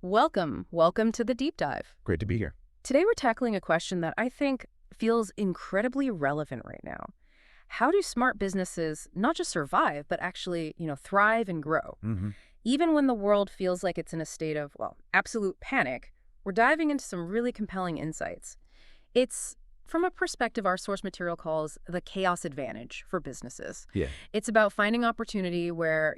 Welcome to the deep dive. Great to be here. Today we're tackling a question that I think feels incredibly relevant right now. How do smart businesses not just survive, but actually, thrive and grow? hmm Even when the world feels like it's in a state of, absolute panic, we're diving into some really compelling insights. It's from a perspective our source material calls the chaos advantage for businesses. Yeah, It's about finding opportunity where,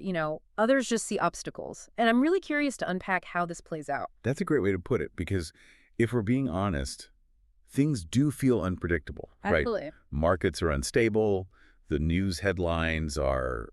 others just see obstacles. And I'm really curious to unpack how this plays out. that's a great way to put it because if we're being honest, things do feel unpredictable, right? Absolutely. Markets are unstable, the news headlines are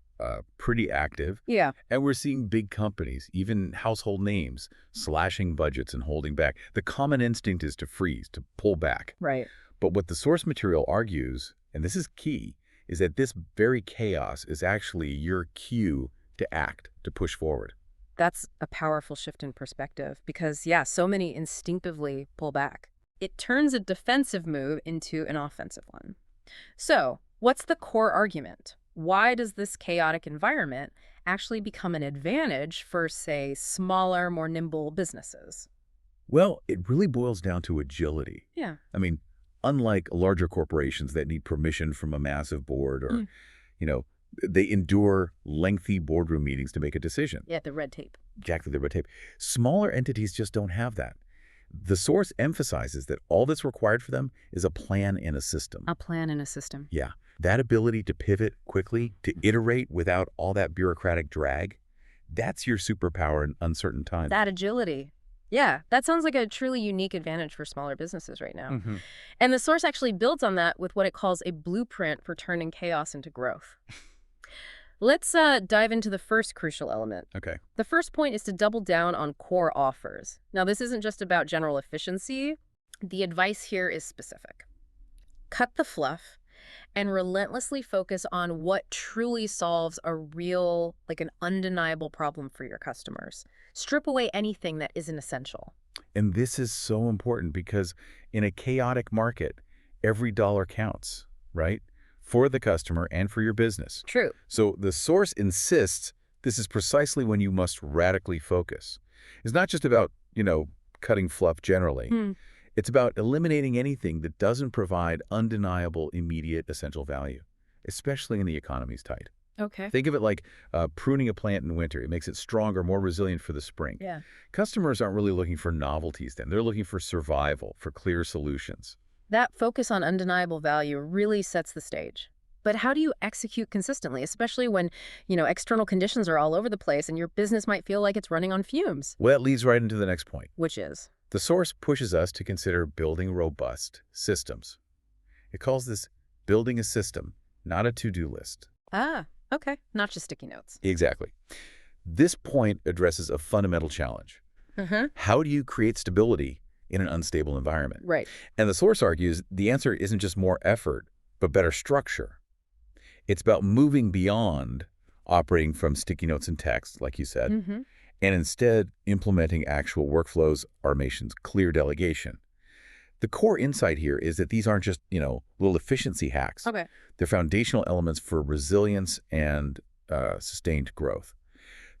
pretty active, Yeah, and we're seeing big companies, even household names, slashing budgets and holding back. The common instinct is to freeze, to pull back. right. But what the source material argues, and this is key, is that this very chaos is actually your cue to act, to push forward. That's a powerful shift in perspective because, yeah, so many instinctively pull back. It turns a defensive move into an offensive one. So, what's the core argument? Why does this chaotic environment actually become an advantage for, say, smaller, more nimble businesses? Well, it really boils down to agility. Yeah. I mean, unlike larger corporations that need permission from a massive board or, Mm. you know, they endure lengthy boardroom meetings to make a decision. Yeah, the red tape. Exactly the red tape. Smaller entities just don't have that. The source emphasizes that all that's required for them is a plan and a system. A plan and a system. Yeah. That ability to pivot quickly, to iterate without all that bureaucratic drag, that's your superpower in uncertain times. That agility. Yeah, that sounds like a truly unique advantage for smaller businesses right now. hmm And the source actually builds on that with what it calls a blueprint for turning chaos into growth. Let's dive into the first crucial element. Okay. The first point is to double down on core offers. Now, this isn't just about general efficiency. The advice here is specific. Cut the fluff and relentlessly focus on what truly solves a real, like an undeniable problem for your customers. Strip away anything that isn't essential. And this is so important because in a chaotic market, every dollar counts, right? For the customer and for your business. True. So the source insists this is precisely when you must radically focus. It's not just about, cutting fluff generally. Hmm. It's about eliminating anything that doesn't provide undeniable, immediate, essential value, especially in the economy's tight. Okay. Think of it like pruning a plant in winter. It makes it stronger, more resilient for the spring. Yeah. Customers aren't really looking for novelties then. They're looking for survival, for clear solutions. That focus on undeniable value really sets the stage. But how do you execute consistently, especially when, external conditions are all over the place and your business might feel like it's running on fumes? Well, it leads right into the next point. Which is? The source pushes us to consider building robust systems. It calls this building a system, not a to-do list. Ah, okay. Not just sticky notes. Exactly. This point addresses a fundamental challenge. Uh-huh. How do you create stability in an unstable environment? Right. And the source argues the answer isn't just more effort, but better structure. It's about moving beyond operating from sticky notes and text, like you said, Mm-hmm. and instead implementing actual workflows, automations, clear delegation. The core insight here is that these aren't just, little efficiency hacks. Okay. They're foundational elements for resilience and sustained growth.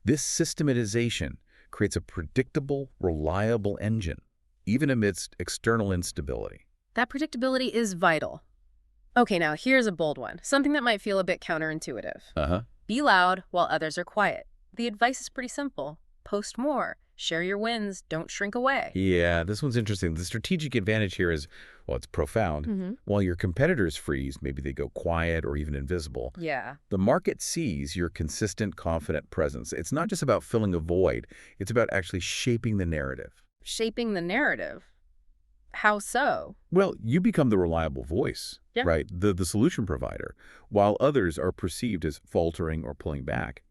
This systematization creates a predictable, reliable engine, even amidst external instability. That predictability is vital. Okay, now here's a bold one. Something that might feel a bit counterintuitive. Uh-huh. Be loud while others are quiet. The advice is pretty simple. Post more. Share your wins. Don't shrink away. Yeah, this one's interesting. The strategic advantage here is, well, it's profound. Mm-hmm. While your competitors freeze, maybe they go quiet or even invisible, Yeah. the market sees your consistent, confident presence. It's not just about filling a void. It's about actually shaping the narrative. Shaping the narrative. How so? Well, you become the reliable voice, Yeah. right? The solution provider, while others are perceived as faltering or pulling back.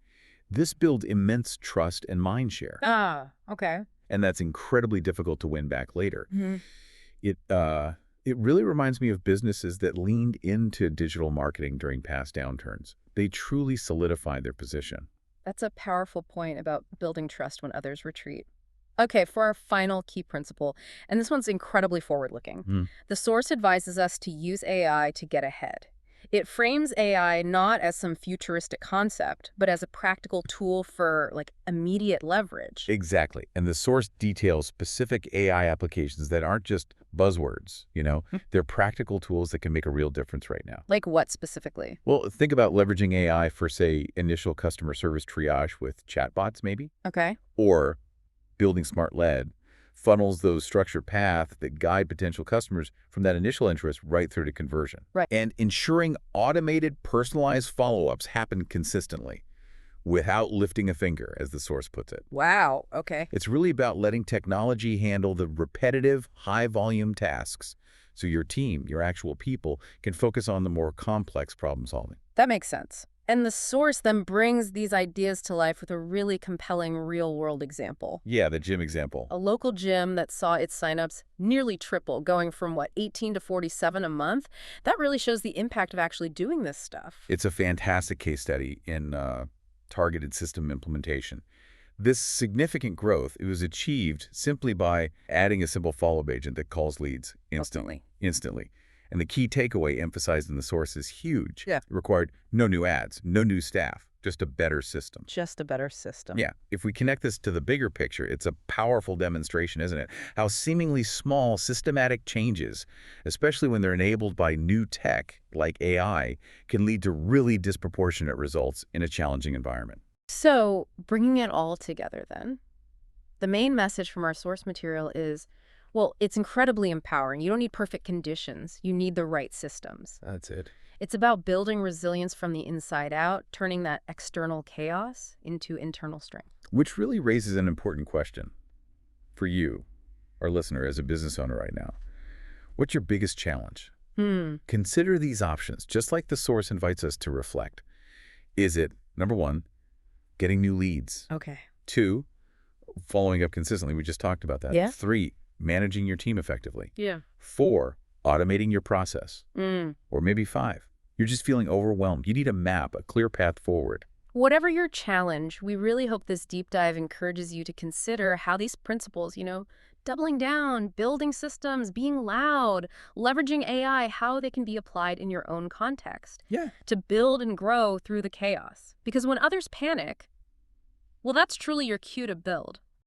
This builds immense trust and mind share, Ah, okay. and that's incredibly difficult to win back later. Mm-hmm. It really reminds me of businesses that leaned into digital marketing during past downturns. They truly solidified their position. That's a powerful point about building trust when others retreat. Okay, for our final key principle, and this one's incredibly forward-looking. Hmm. The source advises us to use AI to get ahead. It frames AI not as some futuristic concept, but as a practical tool for, like, immediate leverage. Exactly. And the source details specific AI applications that aren't just buzzwords, you know? They're practical tools that can make a real difference right now. Like what specifically? Well, think about leveraging AI for, say, initial customer service triage with chatbots, maybe, Okay. or building smart lead funnels those structured paths that guide potential customers from that initial interest right through to conversion. Right. And ensuring automated, personalized follow-ups happen consistently without lifting a finger, as the source puts it. Wow. Okay. It's really about letting technology handle the repetitive, high-volume tasks so your team, your actual people, can focus on the more complex problem solving. That makes sense. And the source then brings these ideas to life with a really compelling real-world example. Yeah, the gym example. A local gym that saw its signups nearly triple, going from, what, 18 to 47 a month. That really shows the impact of actually doing this stuff. It's a fantastic case study in targeted system implementation. This significant growth, it was achieved simply by adding a simple follow-up agent that calls leads instantly. And the key takeaway emphasized in the source is huge. Yeah. It required no new ads, no new staff, just a better system. Just a better system. Yeah. If we connect this to the bigger picture, it's a powerful demonstration, isn't it? How seemingly small systematic changes, especially when they're enabled by new tech like AI, can lead to really disproportionate results in a challenging environment. So, bringing it all together then, the main message from our source material is, well, it's incredibly empowering. You don't need perfect conditions. You need the right systems. That's it. It's about building resilience from the inside out, turning that external chaos into internal strength. Which really raises an important question for you, our listener, as a business owner right now. What's your biggest challenge? Consider these options, just like the source invites us to reflect. Is it, number one, getting new leads? Okay. 2, following up consistently. We just talked about that. Yeah. 3, managing your team effectively. Yeah. 4, automating your process. Or maybe 5, you're just feeling overwhelmed. You need a map, a clear path forward. Whatever your challenge, we really hope this deep dive encourages you to consider how these principles, doubling down, building systems, being loud, leveraging AI, how they can be applied in your own context. Yeah. To build and grow through the chaos. Because when others panic, well, that's truly your cue to build.